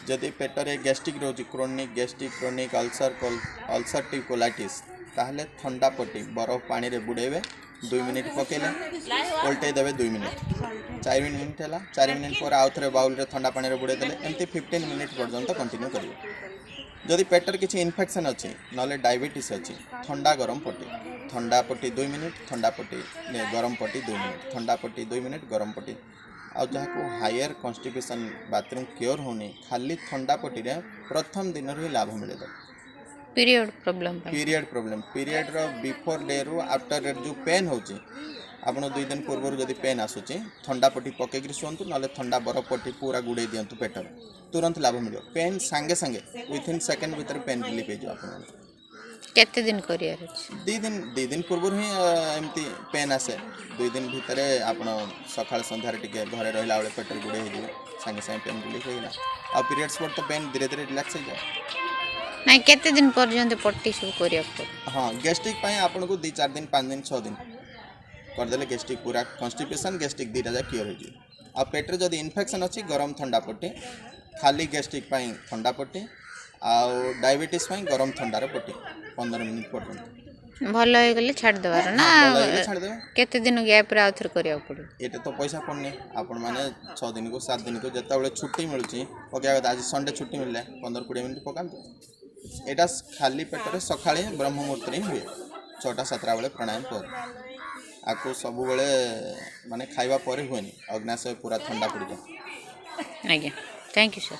जदि पेटरे गैस्ट्रिक रोज chronic अल्सरटिव colitis ताहले ठंडा पट्टी बरफ पानी रे बुड़ेबे 2 मिनिट पकेले उल्टे देवे 2 मिनिट 4 मिनिट है 4 मिनिट पर आउ थे बाउल रे ठंडा पानी रे बुड़े देले एमती 15 मिनिट पर्यंत कंटिन्यू करिवे जदि पेटर किसी इन्फेक्शन अच्छी ना डायबिटीज अच्छी ठंडा पट्टी 2 मिनिट ठंडा पट्टी गरम पट्टी 2 मिनिट ठंडा पट्टी 2 मिनिट गरम पट्टी आउ जहाँ को हायर कॉन्स्टिपेशन बाथरूम क्योर होनी खाली ठंडा पट्टी रे प्रथम दिन ही लाभ मिले पीरियड रो बिफोर डे रु आफ्टर डे जो पेन होची आपण 2 दिन पूर्व जदि पेन आसुची ठंडा पट्टी पकेकरी शुंतु ना ठंडा बरफ पट्टी पूरा गुड़े दिंतु पेटर तुरंत लाभ मिले पेन सांगे सांगे विथिन सेकेंड भीतर पेन रिलीफ हो केते दिन करियर 2 दिन पूर्व ही एमती पेन आसे 2 दिन भितर आपण सकाळ संध्यारे टिके घरे रहला बेले पेटर गुड़े हो सांगे सांगे पेन रिलीफ होइला आ पीरियड्स पर तो पेन धीरे धीरे रिलैक्स हो जाए नहीं केते दिन पर्यंत पट्टी सब करिया हाँ गैस्ट्रिक पाई आपन को 2-4 दिन 5 दिन 6 दिन कर देले गैस्ट्रिक पूरा कॉन्स्टिपेशन गैस्ट्रिक दीटा जा क्योर हो आ पेटर जदि इन्फेक्शन अच्छी गरम ठंडा पट्टी खाली गैस्ट्रिक पाई ठंडा पट्टी आउ डायबिटीज पाई गरम ठंडार पट्टी 15 मिनिट पर्यंत भल हो गले छाड़ देबार ना छाड़ देबे केते दिन गैप रे आउथर करिया पड़े एटा तो पैसा पड़ने आपण माने 6 दिन को 7 दिन को जता बेले छुट्टी मिलुची पका आज संडे छुट्टी मिलले 15-20 मिनिट पकांतु एटा खाली पेटरे सकाळे ब्रह्म मुहूर्त रे हुए 6-7 बेले प्राणायाम पर आको सब बेले माने खाइबा पर हुएनी अग्नाशय पूरा ठंडा पड़ जाए आज्ञा थैंक यू सर।